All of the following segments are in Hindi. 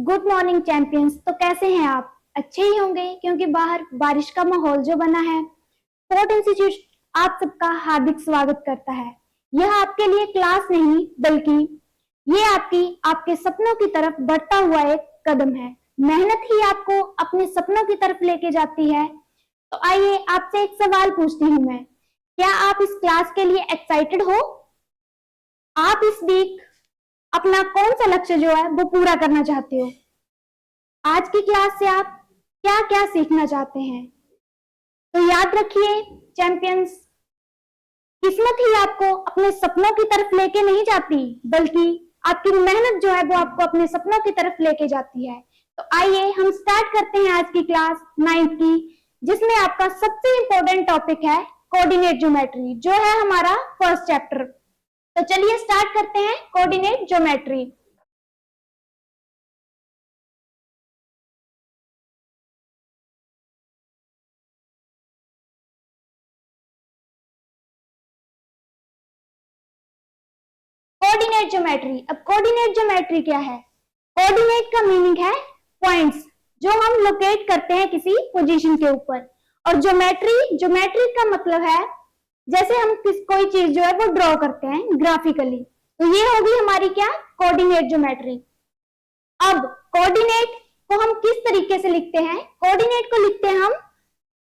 Good morning champions. तो कैसे हैं आप? अच्छे ही होंगे क्योंकि बाहर बारिश का माहौल जो बना है। फोर्ट इंस्टीट्यूट आप सबका हार्दिक स्वागत करता है। यह आपके लिए क्लास नहीं बल्कि ये आपके सपनों की तरफ बढ़ता हुआ एक कदम है। मेहनत ही आपको अपने सपनों की तरफ लेके जाती है। तो आइए आपसे एक सवाल पूछती हूँ मैं, क्या आप इस क्लास के लिए एक्साइटेड हो? आप इस वीक अपना कौन सा लक्ष्य जो है वो पूरा करना चाहते हो? आज की क्लास से आप क्या क्या सीखना चाहते हैं? तो याद रखिए चैंपियंस, किस्मत ही आपको अपने सपनों की तरफ लेके नहीं जाती बल्कि आपकी मेहनत जो है वो आपको अपने सपनों की तरफ लेके जाती है। तो आइए हम स्टार्ट करते हैं आज की क्लास 9th की, जिसमें आपका सबसे इंपॉर्टेंट टॉपिक है कोऑर्डिनेट ज्योमेट्री, जो है हमारा फर्स्ट चैप्टर। तो चलिए स्टार्ट करते हैं कोऑर्डिनेट ज्योमेट्री। Coordinate geometry. अब कोऑर्डिनेट ज्योमेट्री क्या है? कोऑर्डिनेट का मीनिंग है पॉइंट्स जो हम लोकेट करते हैं किसी पोजीशन के ऊपर, और ज्योमेट्री का मतलब है जैसे हम कोई चीज जो है वो ड्रॉ करते हैं ग्राफिकली। तो ये होगी हमारी क्या? Coordinate geometry. अब कोऑर्डिनेट को हम किस तरीके से लिखते हैं? कोऑर्डिनेट को लिखते हैं हम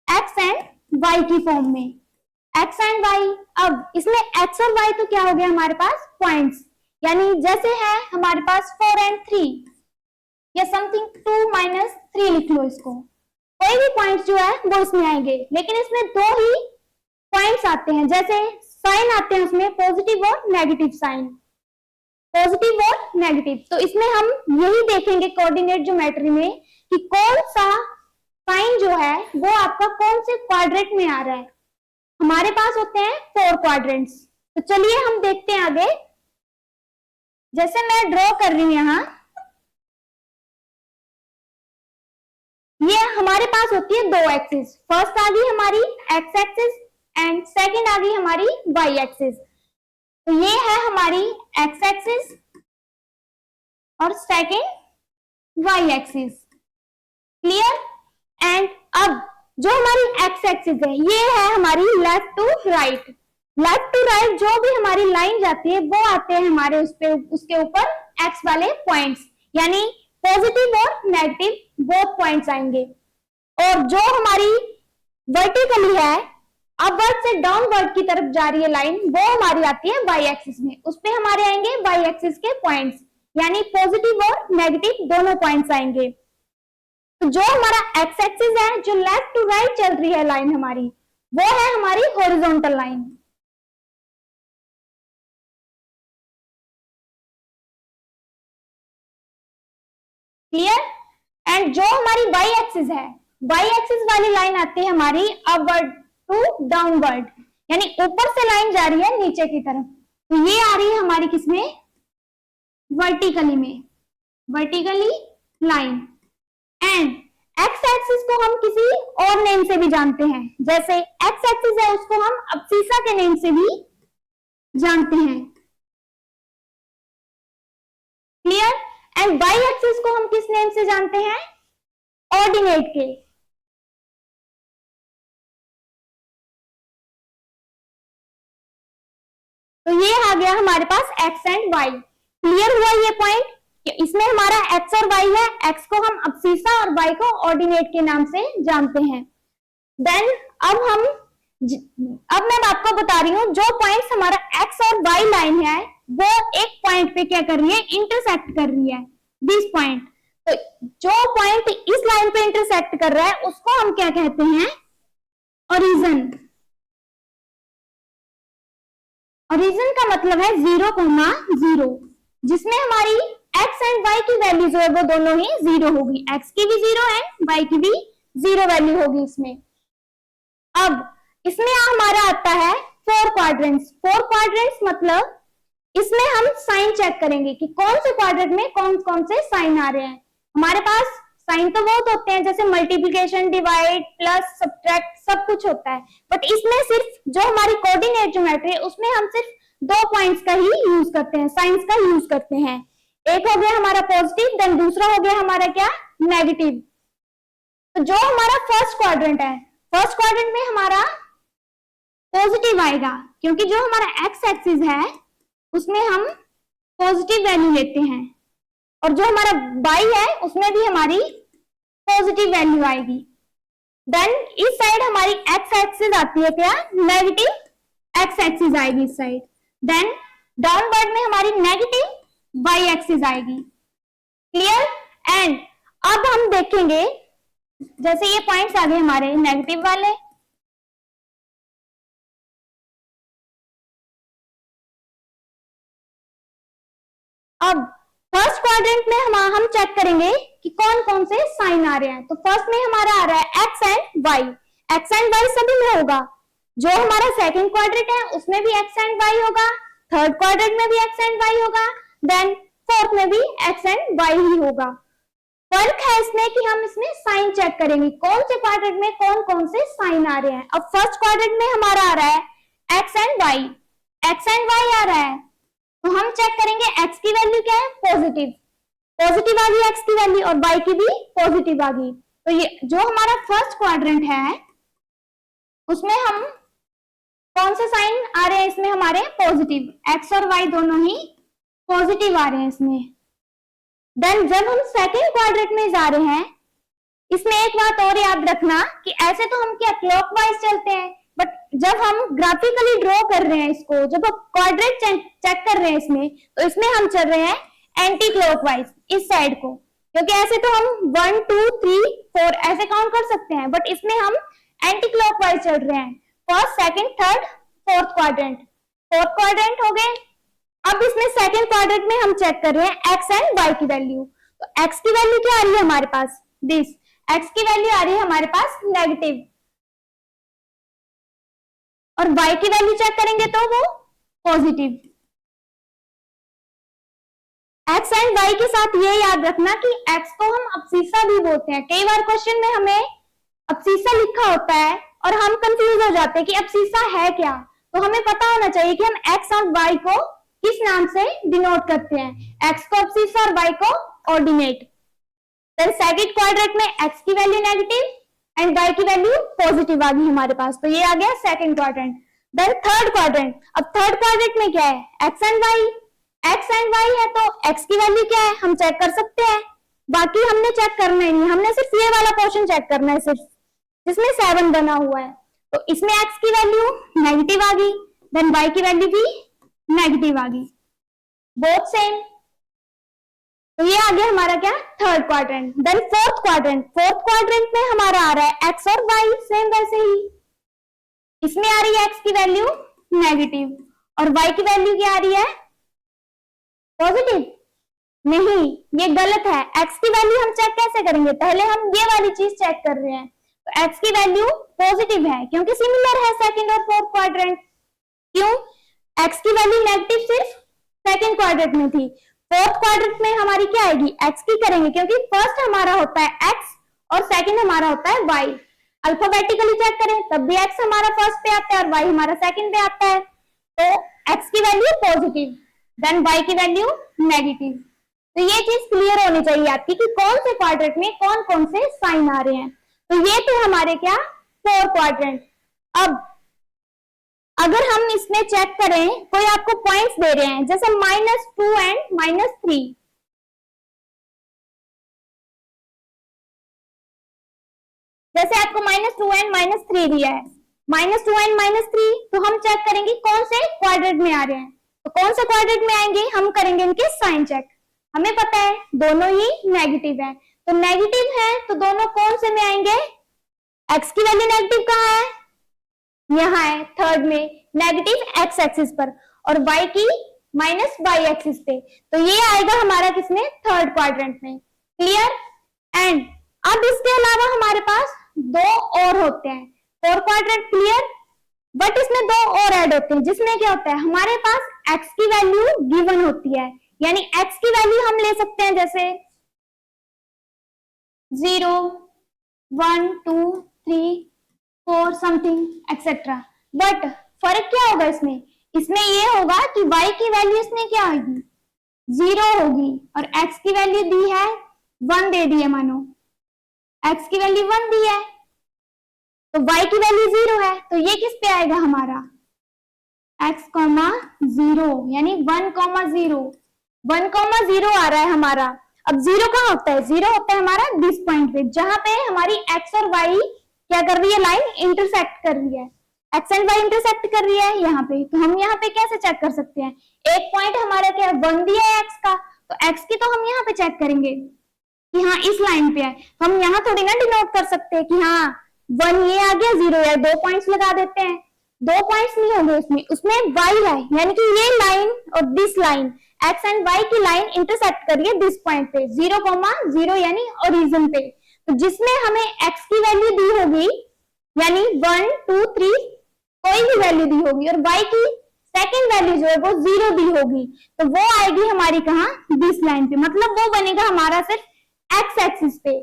एक्स एंड वाई की फॉर्म में, एक्स एंड वाई। अब इसमें एक्स और वाई तो क्या हो गया हमारे पास? पॉइंट्स, यानी जैसे है हमारे पास 4 and 3 या समथिंग 2 - 3 लिख लो इसको। कोई भी पॉइंट्स जो है वो इसमें आएंगे, लेकिन इसमें दो ही पॉइंट्स आते हैं, जैसे साइन आते हैं उसमें पॉजिटिव और नेगेटिव साइन, पॉजिटिव और नेगेटिव। तो इसमें हम यही देखेंगे कोऑर्डिनेट ज्योमेट्री में कि कौन सा साइन जो है वो आपका कौन से क्वाड्रेंट में आ रहा है। हमारे पास होते हैं 4 क्वाड्रेंट्स। तो चलिए हम देखते हैं आगे। जैसे मैं ड्रॉ कर रही हूं यहां, ये हमारे पास होती है 2 एक्सिस। फर्स्ट आ गई हमारी एक्स एक्सिस एंड सेकंड आ गई हमारी वाई एक्सिस। तो ये है हमारी एक्स एक्सिस और second y axis. Clear? And अब जो हमारी एक्स एक्सिस है ये है हमारी left to right. Left to right जो भी हमारी लाइन जाती है वो आते हैं हमारे उसके ऊपर एक्स वाले पॉइंट्स, यानी पॉजिटिव और नेगेटिव बोथ पॉइंट्स आएंगे। और जो हमारी वर्टिकली है, अपवर्ड से डाउनवर्ड की तरफ जा रही है लाइन, वो हमारी आती है वाई एक्सिस में। उस पे हमारे आएंगे वाई एक्सिस के पॉइंट्स, यानी पॉजिटिव और नेगेटिव दोनों पॉइंट्स आएंगे। तो जो हमारा एक्स एक्सिस है, जो लेफ्ट टू राइट चल रही है लाइन हमारी, वो है हमारी हॉरिजॉन्टल लाइन। क्लियर? एंड जो हमारी वाई एक्सिस है, वाई एक्सिस वाली लाइन आती है हमारी अपवर्ड टू डाउनवर्ड, यानी ऊपर से लाइन जा रही है नीचे की तरफ। तो ये आ रही है हमारी किसमें? वर्टिकली में, vertically line. And x axis को हम किसी और नेम से भी जानते हैं, जैसे एक्स एक्सिस है उसको हम अब्सिसा के नेम से भी जानते हैं। क्लियर? एंड वाई एक्सिस को हम किस नेम से जानते हैं? ऑर्डिनेट के। तो ये आ गया हमारे पास एक्स एंड वाई। क्लियर हुआ ये पॉइंट? इसमें हमारा एक्स और वाई है, एक्स को हम अब्सिसा और वाई को ऑर्डिनेट के नाम से जानते हैं। देन अब मैं आपको बता रही हूं, जो पॉइंट्स हमारा एक्स और वाई लाइन है वो एक पॉइंट पे क्या कर रही है? इंटरसेक्ट कर रही है, दिस पॉइंट। तो जो पॉइंट इस लाइन पे इंटरसेक्ट कर रहा है उसको हम क्या कहते हैं? ओरिजिन। ओरिजिन का मतलब है 0,0, जिसमें हमारी एक्स एंड वाई की वैल्यू जो है वो दोनों ही 0 होगी। एक्स की भी 0 है, वाई की भी 0 वैल्यू होगी इसमें। अब इसमें हमारा आता है 4 क्वाड्रेंट्स। 4 क्वाड्रेंट्स मतलब इसमें हम साइन चेक करेंगे कि कौन से क्वाड्रेंट में कौन कौन से साइन आ रहे हैं। हमारे पास साइन तो बहुत होते हैं, जैसे मल्टीप्लिकेशन, डिवाइड, प्लस, सब्ट्रैक्ट, सब कुछ होता है, बट इसमें सिर्फ जो हमारी कोऑर्डिनेट ज्योमेट्री है उसमें हम सिर्फ 2 पॉइंट्स का ही यूज करते हैं, साइंस का यूज करते हैं। एक हो गया हमारा पॉजिटिव, देन दूसरा हो गया हमारा क्या, नेगेटिव। तो जो हमारा फर्स्ट क्वाड्रेंट है, फर्स्ट क्वाड्रेंट में हमारा पॉजिटिव आएगा, क्योंकि जो हमारा एक्स एक्सिस है उसमें हम पॉजिटिव वैल्यू लेते हैं, और जो हमारा वाई है उसमें भी हमारी पॉजिटिव वैल्यू आएगी। देन इस साइड हमारी एक्स एक्सिस आती है क्या, नेगेटिव एक्स एक्सिस आएगी इस साइड। देन डाउनवर्ड में हमारी नेगेटिव वाई एक्सिस आएगी। क्लियर? एंड अब हम देखेंगे, जैसे ये पॉइंट्स आ गए हमारे नेगेटिव वाले, अब फर्स्ट क्वाड्रेंट में हम चेक करेंगे कि कौन कौन से साइन आ रहे हैं। तो फर्स्ट में हमारा आ रहा है x and Y, x and y सभी में होगा। जो हमारा सेकंड क्वाड्रेंट है उसमें भी एक्स एंड वाई होगा, थर्ड क्वाड्रेंट में भी एक्स एंड वाई होगा, देन फोर्थ में भी एक्स एंड वाई ही होगा। फर्क है इसमें कि हम इसमें साइन चेक करेंगे, कौन से क्वाड्रेंट में कौन कौन से साइन आ रहे हैं। अब फर्स्ट क्वाड्रेंट में हमारा आ रहा है x and Y, x and Y आ रहा है, तो हम चेक करेंगे एक्स की वैल्यू क्या है, पॉजिटिव, पॉजिटिव आ गई एक्स की वैल्यू, और वाई की भी पॉजिटिव आ गई। तो ये जो हमारा फर्स्ट क्वाड्रेंट है उसमें हम कौन से साइन आ रहे हैं, इसमें हमारे पॉजिटिव, एक्स और वाई दोनों ही पॉजिटिव आ रहे हैं इसमें। देन जब हम सेकंड क्वाड्रेंट में जा रहे हैं, इसमें एक बात और याद रखना कि ऐसे तो हम क्या क्लॉकवाइज चलते हैं, बट जब हम ग्राफिकली ड्रॉ कर रहे हैं इसको, जब हम क्वाड्रेंट चेक कर रहे हैं इसमें, तो इसमें हम चल रहे हैं एंटी क्लॉकवाइज इस साइड को, क्योंकि ऐसे तो हम 1 2 3 4 ऐसे काउंट कर सकते हैं, बट इसमें हम एंटी क्लॉकवाइज चल रहे हैं। First, second, third, fourth quadrant, fourth quadrant हो गए। अब इसमें सेकंड क्वाड्रेंट में हम चेक कर रहे हैं एक्स एंड वाई की वैल्यू। तो एक्स की वैल्यू क्या आ रही है हमारे पास, दिस, एक्स की वैल्यू आ रही है हमारे पास नेगेटिव, और y की वैल्यू चेक करेंगे तो वो पॉजिटिव। x एंड y के साथ ये याद रखना कि x को हम अब्सिस्सा भी बोलते हैं। कई बार क्वेश्चन में हमें अब्सिस्सा लिखा होता है और हम कंफ्यूज हो जाते हैं कि अब्सिस्सा है क्या, तो हमें पता होना चाहिए कि हम x और y को किस नाम से डिनोट करते हैं, x को अब्सिस्सा और y को ऑर्डिनेट। फिर सेकंड क्वाड्रेंट में x की वैल्यू नेगेटिव एंड y की वैल्यू पॉजिटिव आ गई हमारे पास, तो ये आ गया second quadrant. Then third quadrant, अब थर्ड क्वाड्रेंट में क्या है, x and y, x and y है तो x की वैल्यू क्या है हम चेक कर सकते हैं, बाकी हमने चेक करना ही नहीं, हमने सिर्फ ये वाला पोर्शन चेक करना है, सिर्फ जिसमें 7 बना हुआ है। तो इसमें x की वैल्यू नेगेटिव आ गई, देन y की वैल्यू भी नेगेटिव आ गई, बोथ सेम। तो ये आ गया हमारा क्या, third quadrant. Then fourth quadrant, fourth quadrant में हमारा आ रहा है x और y सेम वैसे ही, इसमें आ रही है x की वैल्यू नेगेटिव और y की वैल्यू क्या आ रही है, पॉजिटिव। नहीं, ये गलत है, x की वैल्यू हम चेक कैसे करेंगे, पहले हम ये वाली चीज चेक कर रहे हैं। तो x की वैल्यू पॉजिटिव है क्योंकि सिमिलर है सेकंड और फोर्थ क्वाड्रेंट। क्यों, x की वैल्यू नेगेटिव सिर्फ सेकंड क्वाड्रेंट में थी, फोर्थ क्वाड्रेंट में हमारी क्या आएगी, x की करेंगे, क्योंकि फर्स्ट हमारा होता है x और सेकंड हमारा होता है y। अल्फाबेटिकली चेक करें तब भी x हमारा फर्स्ट पे आता है और y हमारा सेकंड पे आता है, तो x की वैल्यू पॉजिटिव, देन y की वैल्यू नेगेटिव। तो ये चीज क्लियर होनी चाहिए आपकी कि कौन से क्वाड्रेंट में कौन कौन से साइन आ रहे हैं। तो ये थे हमारे क्या, 4 क्वाड्रेंट। अब अगर हम इसमें चेक करें, कोई आपको पॉइंट्स दे रहे हैं जैसे -2 एंड -3, जैसे आपको -2 एंड -3 दिया है, -2 एंड -3, तो हम चेक करेंगे कौन से क्वाड्रेंट में आ रहे हैं। तो कौन से क्वाड्रेंट में आएंगे, हम करेंगे इनके साइन चेक। हमें पता है दोनों ही नेगेटिव है, तो नेगेटिव है तो दोनों कौन से में आएंगे, x की वैल्यू नेगेटिव कहाँ है, यहाँ है थर्ड में, नेगेटिव x एक्सिस पर, और y की -y एक्सिस पे, तो ये आएगा हमारा किसमें, थर्ड क्वाड्रेंट में। क्लियर? एंड अब इसके अलावा हमारे पास 2 और होते हैं, 4 क्वाड्रेंट क्लियर, बट इसमें 2 और ऐड होते हैं, जिसमें क्या होता है, हमारे पास x की वैल्यू गिवन होती है, यानी x की वैल्यू हम ले सकते हैं जैसे 0 1 2 3 4 समथिंग एक्सेट्रा, बट फर्क क्या होगा इसमें, इसमें ये होगा कि y की वैल्यू इसमें क्या आएगी, 0 होगी, और x की वैल्यू दी है 1 दे दी है, मानो x की वैल्यू 1 दी है, तो y की वैल्यू 0 है, तो ये किस पे आएगा हमारा x, 0, यानी 1,0, 1,0 आ रहा है हमारा। अब 0 कहाँ होता है, 0 होता है हमारा दिस पॉइंट पे, जहां पे हमारी x और y क्या कर रही है, लाइन इंटरसेक्ट कर रही है, x एंड y इंटरसेक्ट कर रही है यहाँ पे। तो हम यहाँ पे कैसे चेक कर सकते हैं, एक पॉइंट हमारा क्या है 1 दिया है x का, तो x की तो हम यहाँ पे चेक करेंगे कि हाँ इस लाइन पे है, तो हम यहाँ थोड़ी ना डिनोट कर सकते हैं कि हाँ 1 ये आ गया, 0 है, 2 पॉइंट्स लगा देते हैं, 2 पॉइंट्स नहीं होंगे उसमें, उसमें y है, यानी कि ये लाइन और this line x and y की लाइन इंटरसेक्ट करिए दिस पॉइंट पे 0,0 यानी ओरिजिन पे। तो जिसमें हमें x की वैल्यू दी होगी, यानी 1, 2, 3 कोई भी वैल्यू दी होगी, और y की सेकेंड वैल्यू जो है वो 0 दी होगी, तो वो आएगी हमारी कहाँ, दिस लाइन पे, मतलब वो बनेगा हमारा सिर्फ एक्स एक्सिस पे।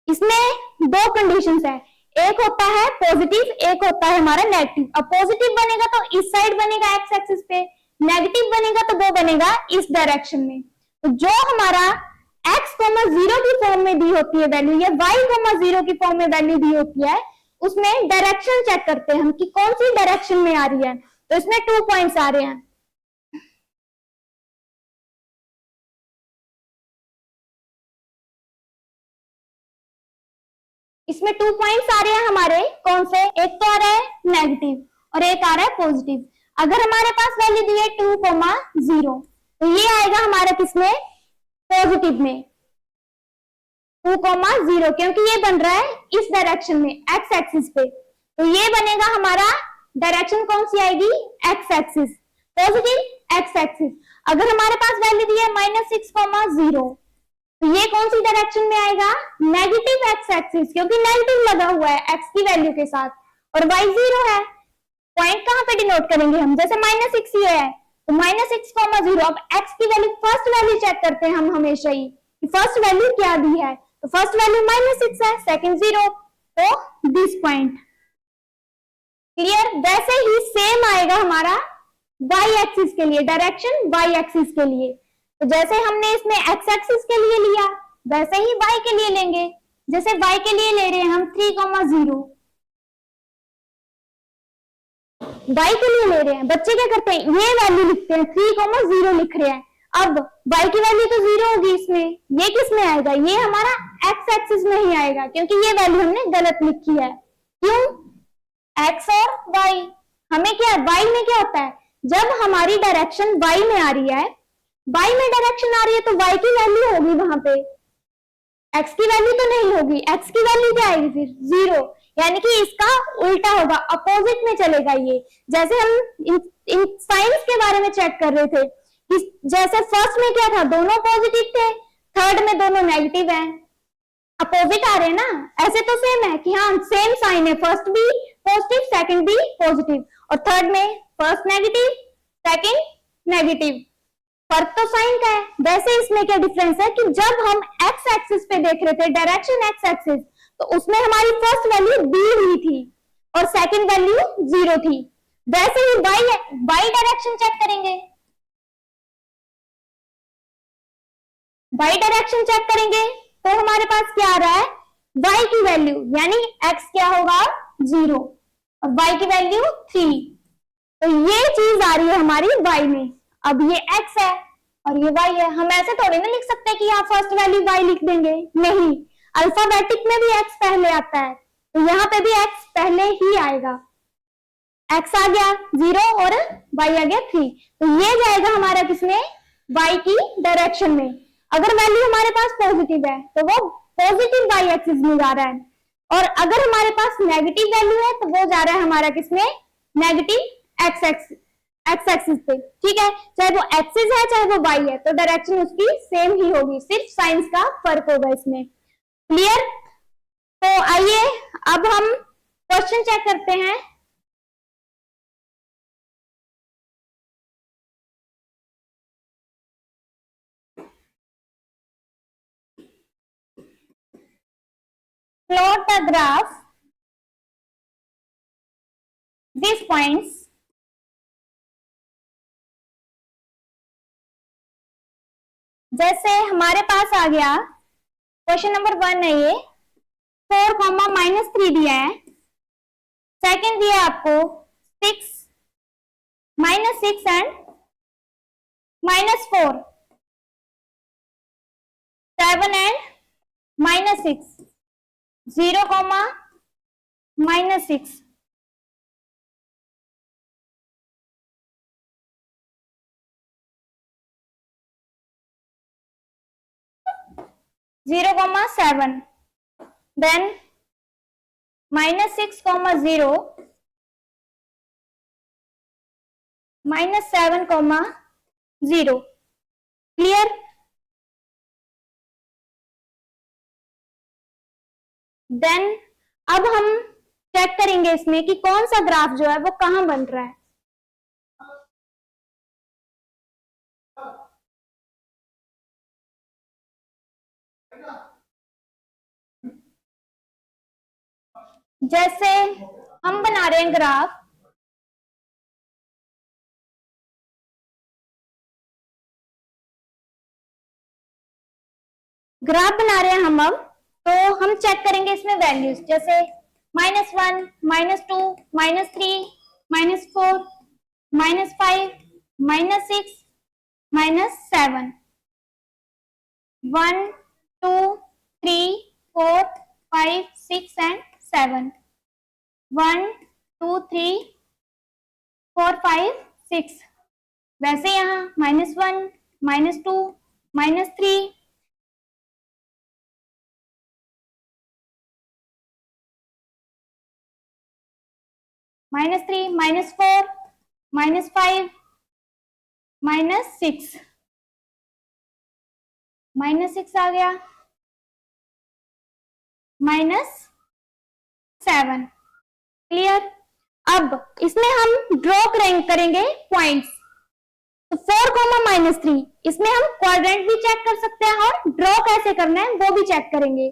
इसमें दो कंडीशंस है, एक होता है पॉजिटिव, एक होता है हमारा नेगेटिव। अब पॉजिटिव बनेगा तो इस साइड बनेगा एक्स एक्सिस पे, नेगेटिव बनेगा तो वो बनेगा इस डायरेक्शन में। तो जो हमारा x, 0 की फॉर्म में दी होती है वैल्यू, या y, 0 की फॉर्म में वैल्यू दी होती है, उसमें डायरेक्शन चेक करते हैं हम कि कौन सी डायरेक्शन में आ रही है। तो इसमें 2 पॉइंट्स आ रहे हैं, इसमें 2 पॉइंट्स आ रहे हैं हमारे, कौन से, एक तो आ रहा है नेगेटिव और एक आ रहा है पॉजिटिव। अगर हमारे पास वैल्यू दी है 2,0, तो ये आएगा हमारा किसमें, पॉजिटिव में 2,0, क्योंकि ये बन रहा है इस डायरेक्शन में एक्स एक्सिस पे, तो ये बनेगा हमारा डायरेक्शन कौन सी आएगी, x axis, positive x axis. अगर हमारे पास वैल्यू दी है -6,0, तो ये कौन सी डायरेक्शन में आएगा, नेगेटिव एक्स एक्सिस, क्योंकि नेगेटिव लगा हुआ है एक्स की वैल्यू के साथ, और y 0 है। पॉइंट कहां पे डिनोट करेंगे हम, जैसे -6 ये है तो -6,0। अब x की वैल्यू, फर्स्ट वैल्यू चेक करते हैं हम हमेशा ही कि फर्स्ट वैल्यू क्या दी है, तो फर्स्ट वैल्यू -6 है, सेकंड 0, तो दिस पॉइंट। क्लियर, वैसे ही सेम आएगा हमारा y एक्सिस के लिए, डायरेक्शन y एक्सिस के लिए। तो जैसे हमने इसमें x एक्सिस के लिए लिया, वैसे ही y के लिए लेंगे। जैसे y के लिए ले रहे हैं हम 3,0, y के लिए ले रहे हैं, बच्चे क्या करते हैं, ये वैल्यू लिखते हैं, 3,0 लिख रहे हैं। अब y की वैल्यू तो 0 होगी इसमें, ये किस में आएगा, ये हमारा x एक्सिस में ही आएगा, क्योंकि ये वैल्यू हमने गलत लिखी है। क्यों, x और y, हमें क्या, y में क्या होता है, जब हमारी डायरेक्शन y में आ रही है, y में डायरेक्शन आ रही है, तो y की वैल्यू होगी वहां पे, x की वैल्यू तो नहीं होगी, x की वैल्यू क्या आएगी फिर, 0, यानी कि इसका उल्टा होगा, अपोजिट में चलेगा ये। जैसे हम इन साइंस के बारे में चेक कर रहे थे कि जैसे फर्स्ट में क्या था, दोनों पॉजिटिव थे, थर्ड में दोनों नेगेटिव हैं, अपोजिट आ रहे हैं ना, ऐसे तो सेम है कि हाँ सेम साइन है, फर्स्ट भी पॉजिटिव, सेकंड भी पॉजिटिव, और थर्ड में फर्स्ट नेगेटिव, सेकंड नेगेटिव, फर्क तो साइन का है। वैसे इसमें क्या डिफरेंस है कि जब हम एक्स एक्सिस पे देख रहे थे, डायरेक्शन एक्स एक्सिस, तो उसमें हमारी फर्स्ट वैल्यू दी हुई थी और सेकंड वैल्यू 0 थी। वैसे ही वाई डायरेक्शन चेक करेंगे, वाई डायरेक्शन चेक करेंगे तो हमारे पास क्या आ रहा है, y की वैल्यू, यानी x क्या होगा 0 और y की वैल्यू 3, तो ये चीज आ रही है हमारी y में। अब ये x है और ये y है, हम ऐसे थोड़ी ना लिख सकते हैं कि यहाँ फर्स्ट वैल्यू y लिख देंगे, नहीं, अल्फाबेटिक में भी x पहले आता है, तो यहाँ पे भी x पहले ही आएगा, x आ गया 0 और y आ गया 3, तो ये जाएगा हमारा किसमें, y की डायरेक्शन में। अगर वैल्यू हमारे पास पॉजिटिव है तो वो पॉजिटिव y एक्सिस में जा रहा है, और अगर हमारे पास नेगेटिव वैल्यू है तो वो जा रहा है हमारा किसमें, नेगेटिव x एक्सिस पे। ठीक है, चाहे वो एक्सिस है चाहे वो y है, तो डायरेक्शन उसकी सेम ही होगी, सिर्फ साइंस का फर्क होगा इसमें। क्लियर, तो आइए अब हम क्वेश्चन चेक करते हैं। Plot the graph, these points जैसे हमारे पास आ गया क्वेश्चन नंबर 1 है ये, 4, दिया है। सेकंड दिया है आपको 6, -6 and -4, 7 and -6, 0, -6, 0, 7, then -6, -0, -7, 0। Clear? Then अब हम चेक करेंगे इसमें कि कौन सा ग्राफ जो है वो कहां बन रहा है। जैसे हम बना रहे हैं ग्राफ, बना रहे हैं हम अब, तो हम चेक करेंगे इसमें वैल्यूज, जैसे -1, -2, -3, -4, -5, -6, -7, 1, 2, 3, 4, 5, 6 एंड 7, 1, 2, 3, 4, 5, 6। वैसे यहाँ -1, -2, -3, -3, -4, -5, -6, -6 आ गया, -7। क्लियर? अब इसमें हम ड्रॉ करेंगे पॉइंट्स। तो 4, -3 इसमें हम क्वाड्रेंट भी चेक कर सकते हैं और ड्रॉ कैसे करना है वो भी चेक करेंगे।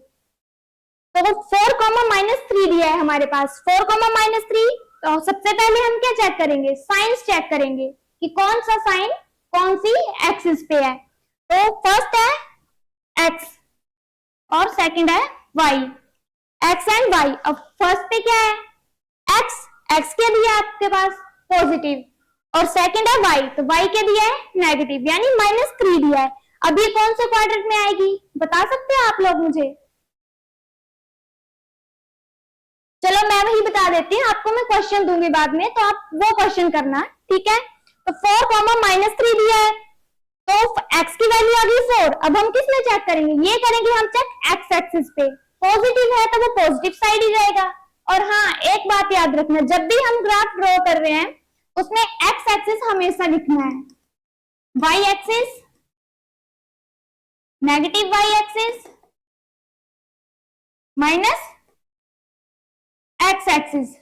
तो 4, -3 दिया है हमारे पास, 4, -3। तो सबसे पहले हम क्या चेक करेंगे? साइंस चेक करेंगे कि कौन सा साइन कौन सी एक्सिस पे है। तो फर्स्ट है एक्स और सेकंड है वाई, एक्स एंड वाई। अब फर्स्ट पे क्या है? एक्स, एक्स क्या दिया है आपके पास? पॉजिटिव। और सेकंड है वाई, तो वाई क्या दिया है? नेगेटिव, यानी -3 दिया है। अब ये कौन से क्वाड्रेंट में आएगी बता सकते हैं आप लोग मुझे? चलो मैं वही बता देती हूँ आपको, मैं क्वेश्चन दूंगी बाद में, तो आप वो क्वेश्चन करना, ठीक है? तो 4, दिया है, तो x की वैल्यू आ गई 4। अब हम किस में चेक करेंगे? ये करेंगे हम चेक x एक्सिस पे। पॉजिटिव है तो वो पॉजिटिव साइड ही जाएगा। और हाँ, एक बात याद रखना, जब भी हम ग्राफ ड्रॉ कर रहे हैं उसमें x एक्सिस हमेशा लिखना है, y axis, negative y axis, minus x axis.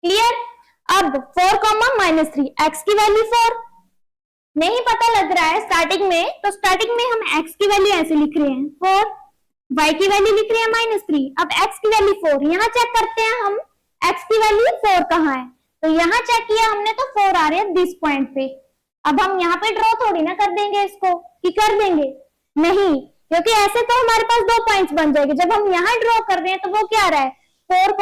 Clear? अब 4, -3, x की वैल्यू 4 नहीं पता लग रहा है स्टार्टिंग में, तो स्टार्टिंग में हम x की वैल्यू ऐसे लिख रहे हैं 4, y की वैल्यू लिख रहे हैं -3। अब x की वैल्यू 4, यहाँ चेक करते हैं हम x की वैल्यू 4 कहाँ है। तो यहाँ चेक किया हमने तो 4 आ रहे हैं दिस पॉइंट पे। अब हम यहाँ पे ड्रॉ थोड़ी ना कर देंगे इसको, कि कर देंगे? नहीं, क्योंकि ऐसे तो हमारे पास 2 पॉइंट्स बन जाएंगे। जब हम यहाँ ड्रॉ कर रहे हैं तो वो क्या आ रहा है? 4,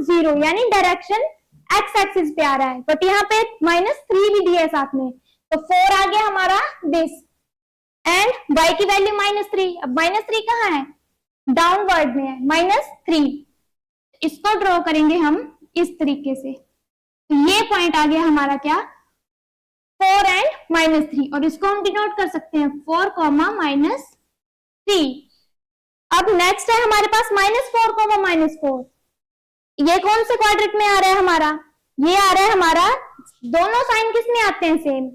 0, यानी डायरेक्शन x एक्सिस पे आ रहा है। बट यहाँ पे -3 भी दिया है साथ में, तो 4 आ गया हमारा दिस, एंड y की वैल्यू -3। अब -3 कहाँ है? डाउनवर्ड में है, -3। इसको ड्रॉ करेंगे हम इस तरीके से। तो ये पॉइंट आ गया हमारा क्या? 4 एंड -3, और इसको हम डिनोट कर सकते हैं 4, -3। अब नेक्स्ट है हमारे पास -4, -4। ये कौन से क्वाड्रेंट में आ रहा है हमारा? ये आ रहा है हमारा, दोनों साइन किस में आते हैं? सेम,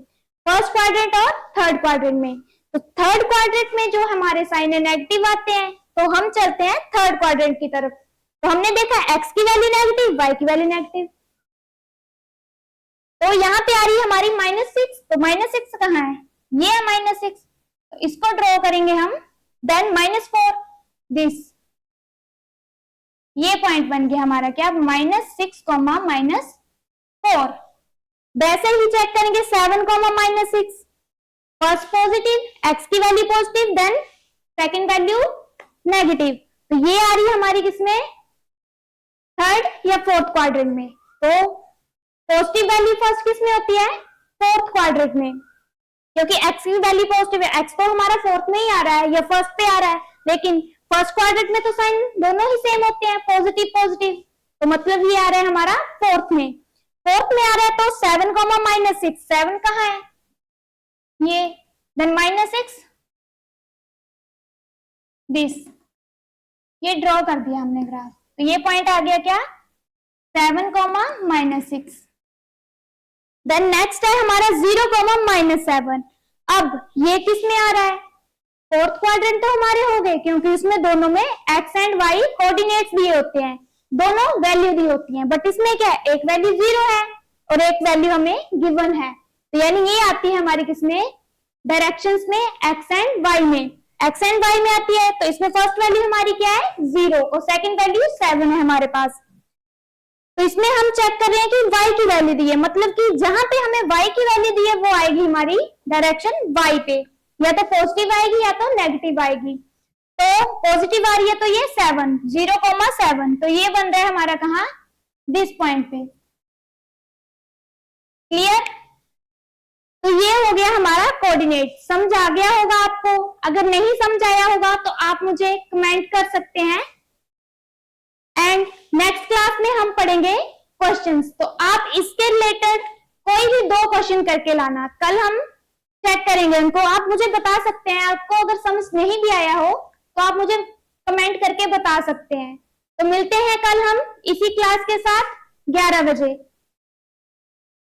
फर्स्ट क्वाड्रेंट और थर्ड क्वाड्रेंट में। तो थर्ड क्वाड्रेंट में जो हमारे साइन है नेगेटिव आते हैं, तो हम चलते हैं थर्ड क्वाड्रेंट की तरफ। तो हमने देखा x की वैल्यू नेगेटिव, y की वैल्यू नेगेटिव, तो यहाँ पे आ रही है हमारी -6। तो -6 कहाँ है? ये है -6, तो इसको ड्रॉ करेंगे हम। देन -4 दिस, ये पॉइंट बन गया हमारा क्या? -6, -4। वैसे ही चेक करेंगे 7, -6, फर्स्ट पॉजिटिव, x की value positive, then second value negative. तो ये आ रही है हमारी किसमें, थर्ड या फोर्थ क्वाड्रेंट में। तो पॉजिटिव वैल्यू फर्स्ट किसमें होती है, फोर्थ क्वाड्रेंट में, क्योंकि x की वैल्यू पॉजिटिव है, x तो हमारा फोर्थ में ही आ रहा है या फर्स्ट पे आ रहा है, लेकिन फर्स्ट क्वाड्रेंट में तो साइन दोनों ही सेम होते हैं, पॉजिटिव पॉजिटिव, तो मतलब ये आ रहा है हमारा फोर्थ में। फोर्थ में आ रहा है तो 7 -6, 7 कहाँ है ये, देन -6 दिस, ये ड्रॉ कर दिया हमने ग्राफ, तो ये पॉइंट आ गया क्या, 7 -6। देन नेक्स्ट है हमारा 0 -7। अब ये किस में आ रहा है, फोर्थ क्वाड्रेंट तो हमारे हो गए, क्योंकि उसमें दोनों में x एंड y कोऑर्डिनेट्स दिए होते हैं, दोनों वैल्यू दी होती हैं, बट इसमें क्या है, एक वैल्यू 0 है और एक वैल्यू हमें गिवन है, तो यानी ये आती है हमारी किसमें, डायरेक्शंस में x एंड y में, x एंड y में आती है, तो इसमें फर्स्ट वैल्यू हमारी क्या है 0 और सेकंड वैल्यू 7 है हमारे पास। तो इसमें हम चेक कर रहे हैं कि y की वैल्यू दी है, मतलब कि जहां पे हमें y की वैल्यू दी है वो आएगी हमारी डायरेक्शन y पे, या तो पॉजिटिव आएगी या तो नेगेटिव आएगी। तो पॉजिटिव आ रही है तो ये 7, 0,7, तो ये बन रहा है हमारा कहाँ, दिस पॉइंट पे। क्लियर, तो ये हो गया हमारा कोऑर्डिनेट। समझ आ गया होगा आपको, अगर नहीं समझ आया होगा तो आप मुझे कमेंट कर सकते हैं। एंड नेक्स्ट क्लास में हम पढ़ेंगे क्वेश्चंस, तो आप इसके रिलेटेड कोई भी 2 क्वेश्चन करके लाना, कल हम चेक करेंगे उनको, आप मुझे बता सकते हैं, आपको अगर समझ नहीं भी आया हो तो आप मुझे कमेंट करके बता सकते हैं। तो मिलते हैं कल हम इसी क्लास के साथ 11 बजे।